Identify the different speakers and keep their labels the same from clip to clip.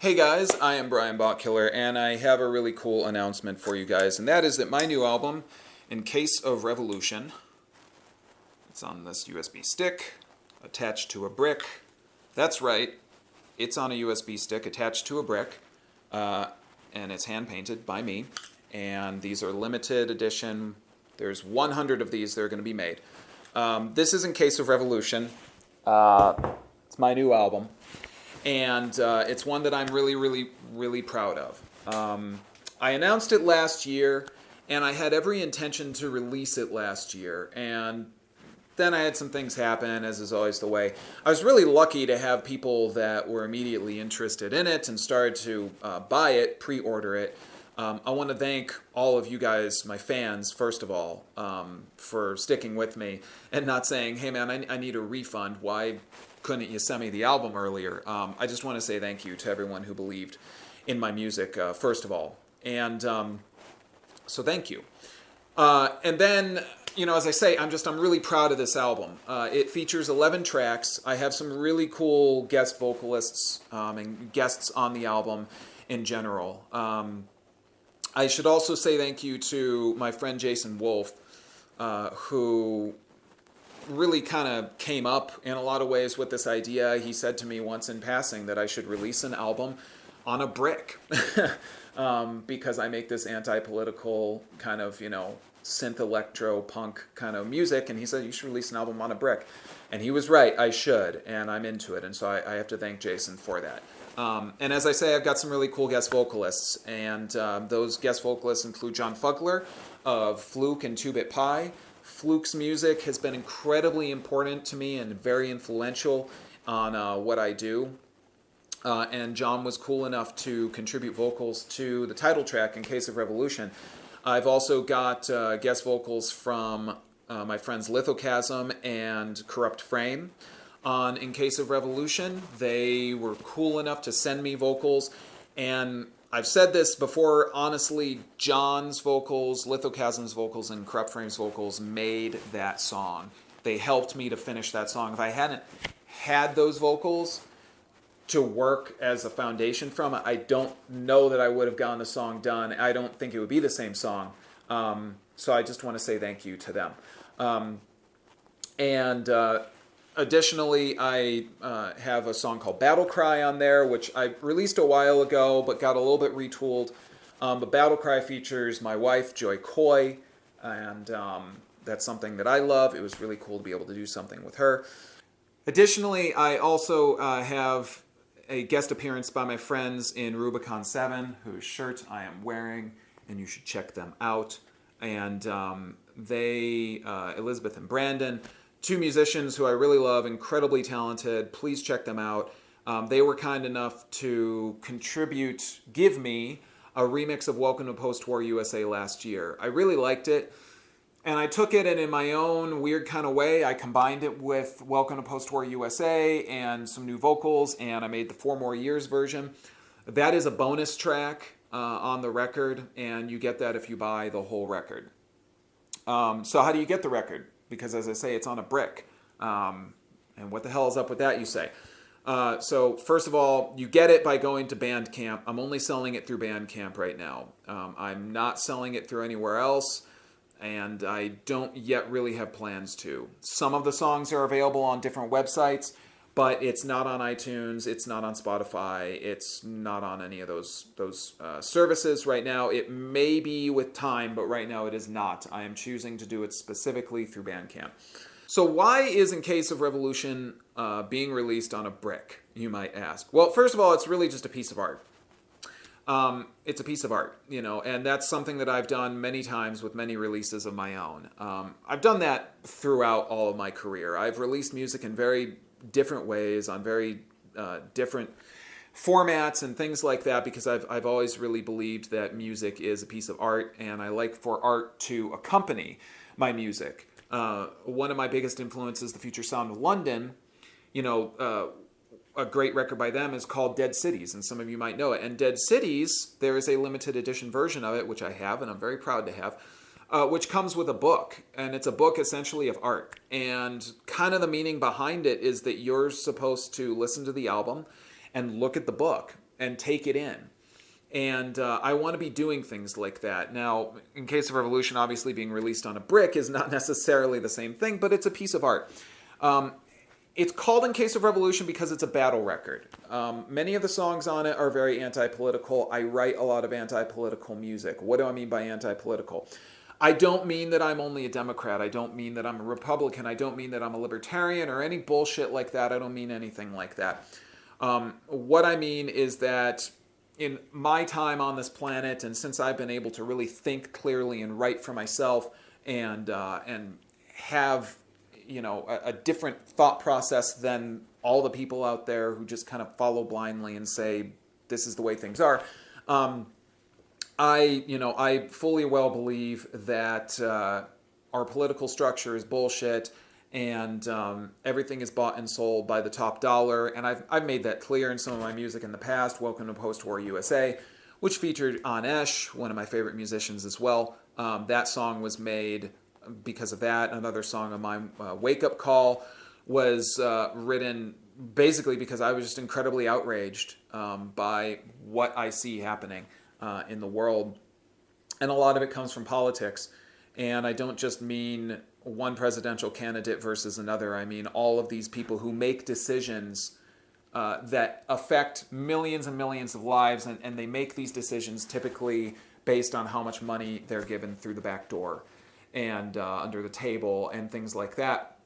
Speaker 1: Hey guys, I am Brian Botkiller, and I have a really cool announcement for you guys, and that is that my new album, In Case of Revolution, it's on this USB stick, attached to a brick. That's right, it's on a USB stick attached to a brick, and it's hand-painted by me, and these are limited edition. There's 100 of these that are going to be made. This is In Case of Revolution. It's my new album. And it's one that I'm really proud of. I announced it last year, and I had every intention to release it last year. And then I had some things happen, as is always the way. I was really lucky to have people that were immediately interested in it and started to buy it, pre-order it. I want to thank all of you guys, my fans, first of all, for sticking with me and not saying, hey man, I need a refund. Why couldn't you send me the album earlier? I just want to say thank you to everyone who believed in my music, first of all. And so thank you. And then, you know, as I say, I'm really proud of this album. It features 11 tracks. I have some really cool guest vocalists and guests on the album in general. I should also say thank you to my friend Jason Wolf, who really kind of came up in a lot of ways with this idea. He said to me once in passing that I should release an album on a brick because I make this anti-political kind of, you know, synth electro punk kind of music, and he said you should release an album on a brick. And he was right, I should, and I'm into it, and so I have to thank Jason for that. And as I say, I've got some really cool guest vocalists, and those guest vocalists include Jon Fugler of Fluke and 2-Bit Pie. Fluke's music has been incredibly important to me and very influential on what I do. And Jon was cool enough to contribute vocals to the title track, In Case of Revolution. I've also got guest vocals from my friends LithoChasm and Corrupt Frame on In Case of Revolution. They were cool enough to send me vocals, and I've said this before, honestly, Jon's vocals, LithoChasm's vocals, and Corrupt Frame's vocals made that song. They helped me to finish that song. If I hadn't had those vocals to work as a foundation from it, I don't know that I would have gotten the song done. I don't think it would be the same song. So I just want to say thank you to them. Additionally, I have a song called Battle Cry on there, which I released a while ago, but got a little bit retooled. But Battle Cry features my wife, Joy Coy, and that's something that I love. It was really cool to be able to do something with her. Additionally, I also have a guest appearance by my friends in Rubicon 7, whose shirt I am wearing, and you should check them out. And Elizabeth and Brandon, two musicians who I really love, incredibly talented. Please check them out. They were kind enough to give me a remix of Welcome to Post-War USA last year. I really liked it, and I took it, and in my own weird kind of way, I combined it with Welcome to Post-War USA and some new vocals, and I made the 4 More Years version. That is a bonus track on the record, and you get that if you buy the whole record. So how do you get the record? Because as I say, it's on a brick. And what the hell is up with that, you say? So first of all, you get it by going to Bandcamp. I'm only selling it through Bandcamp right now. I'm not selling it through anywhere else, and I don't yet really have plans to. Some of the songs are available on different websites, but it's not on iTunes, it's not on Spotify, it's not on any of those services right now. It may be with time, but right now it is not. I am choosing to do it specifically through Bandcamp. So why is In Case of Revolution being released on a brick, you might ask? Well, first of all, it's really just a piece of art. It's a piece of art, you know, and that's something that I've done many times with many releases of my own. I've done that throughout all of my career. I've released music in very different ways, on very different formats and things like that, because I've always really believed that music is a piece of art, and I like for art to accompany my music. One of my biggest influences, the Future Sound of London, you know, a great record by them is called Dead Cities, and some of you might know it. And Dead Cities, there is a limited edition version of it, which I have, and I'm very proud to have, which comes with a book, and it's a book essentially of art. And kind of the meaning behind it is that you're supposed to listen to the album and look at the book and take it in. And I want to be doing things like that. Now, in Case of Revolution, obviously being released on a brick is not necessarily the same thing, but it's a piece of art. It's called In Case of Revolution because it's a battle record. Many of the songs on it are very anti-political. I write a lot of anti-political music. What do I mean by anti-political? I don't mean that I'm only a Democrat. I don't mean that I'm a Republican. I don't mean that I'm a libertarian or any bullshit like that. I don't mean anything like that. What I mean is that in my time on this planet, and since I've been able to really think clearly and write for myself and have a different thought process than all the people out there who just kind of follow blindly and say this is the way things are. I fully well believe that our political structure is bullshit, and everything is bought and sold by the top dollar. And I've made that clear in some of my music in the past. Welcome to Post-War USA, which featured Anesh, one of my favorite musicians as well. That song was made because of that. Another song of mine, Wake Up Call, was written basically because I was just incredibly outraged by what I see happening in the world. And a lot of it comes from politics. And I don't just mean one presidential candidate versus another. I mean all of these people who make decisions that affect millions and millions of lives, and they make these decisions typically based on how much money they're given through the back door and under the table and things like that.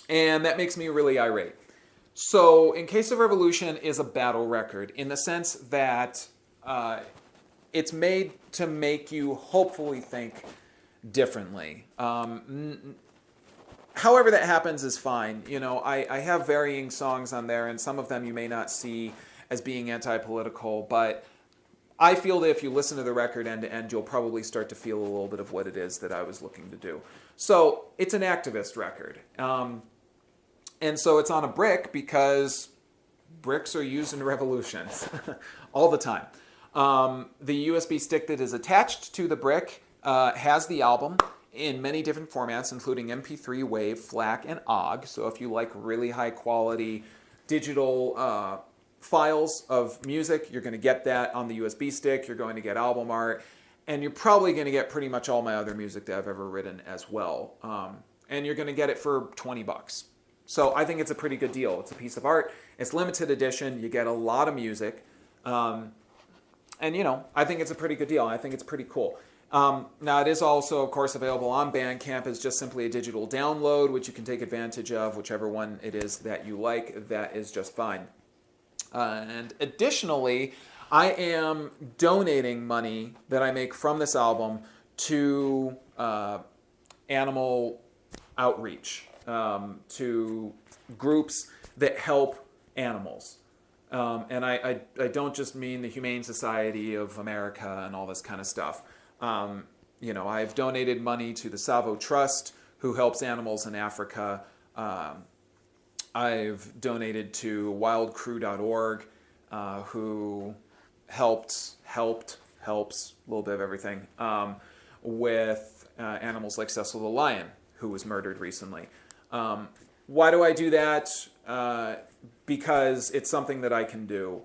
Speaker 1: And that makes me really irate. So In Case of Revolution is a battle record in the sense that it's made to make you hopefully think differently. However that happens is fine. I have varying songs on there, and some of them you may not see as being anti-political, but I feel that if you listen to the record end to end, you'll probably start to feel a little bit of what it is that I was looking to do. So it's an activist record. And so it's on a brick because bricks are used in revolutions all the time. The USB stick that is attached to the brick has the album in many different formats, including MP3, WAV, FLAC, and OGG. So if you like really high quality digital files of music, you're going to get that on the USB stick. You're going to get album art, and you're probably going to get pretty much all my other music that I've ever written as well. And you're going to get it for $20. So I think it's a pretty good deal. It's a piece of art. It's limited edition. You get a lot of music. And, I think it's a pretty good deal. I think it's pretty cool. Now, it is also, of course, available on Bandcamp as just simply a digital download, which you can take advantage of, whichever one it is that you like. That is just fine. And additionally, I am donating money that I make from this album to animal outreach, to groups that help animals. And I don't just mean the Humane Society of America and all this kind of stuff. I've donated money to the Savo Trust, who helps animals in Africa. I've donated to wildcrew.org, who helps, a little bit of everything, with animals like Cecil the lion, who was murdered recently. Why do I do that? Because it's something that I can do.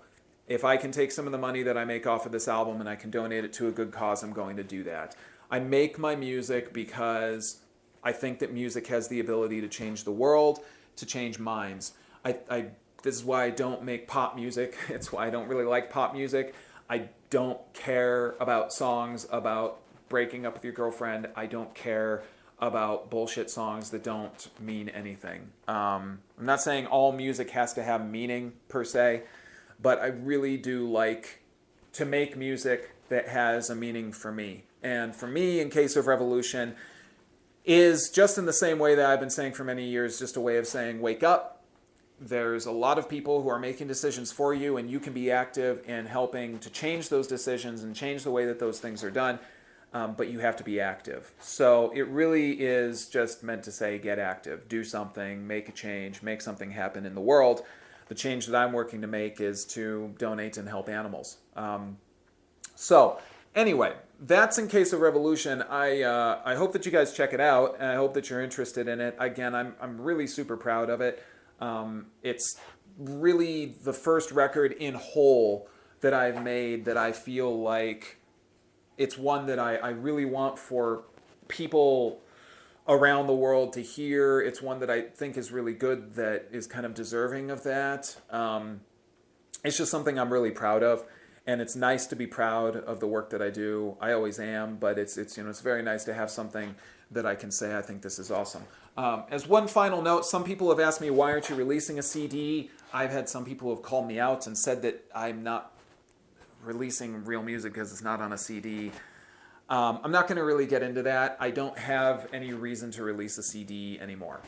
Speaker 1: If I can take some of the money that I make off of this album and I can donate it to a good cause, I'm going to do that. I make my music because I think that music has the ability to change the world, to change minds. This is why I don't make pop music. It's why I don't really like pop music. I don't care about songs about breaking up with your girlfriend. I don't care about bullshit songs that don't mean anything. I'm not saying all music has to have meaning per se, but I really do like to make music that has a meaning for me. And for me, In Case of Revolution is just in the same way that I've been saying for many years, just a way of saying, wake up. There's a lot of people who are making decisions for you, and you can be active in helping to change those decisions and change the way that those things are done. But you have to be active. So it really is just meant to say, get active, do something, make a change, make something happen in the world. The change that I'm working to make is to donate and help animals. So anyway, that's In Case of Revolution. I hope that you guys check it out, and I hope that you're interested in it. Again, I'm really super proud of it. It's really the first record in whole that I've made that I feel like it's one that I really want for people around the world to hear. It's one that I think is really good, that is kind of deserving of that. It's just something I'm really proud of, and it's nice to be proud of the work that I do. I always am, but it's it's very nice to have something that I can say I think this is awesome. As one final note, some people have asked me, why aren't you releasing a CD? I've had some people who have called me out and said that I'm not releasing real music because it's not on a CD. I'm not going to really get into that. I don't have any reason to release a CD anymore.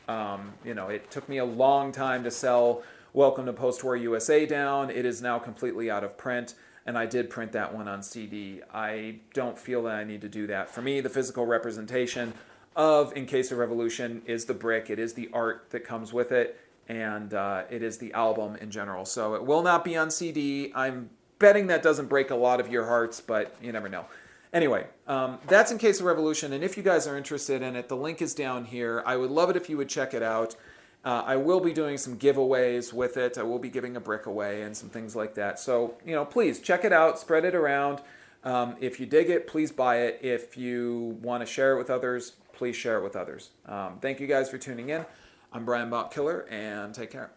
Speaker 1: It took me a long time to sell Welcome to Post-War USA down. It is now completely out of print, and I did print that one on CD. I don't feel that I need to do that. For me, the physical representation of In Case of Revolution is the brick. It is the art that comes with it, and it is the album in general. So it will not be on CD. I'm betting that doesn't break a lot of your hearts, but you never know. Anyway, that's In Case of Revolution, and if you guys are interested in it, the link is down here. I would love it if you would check it out. I will be doing some giveaways with it. I will be giving a brick away and some things like that. So, please check it out, spread it around. If you dig it, please buy it. If you want to share it with others, please share it with others. Thank you guys for tuning in. I'm Brian Botkiller, and take care.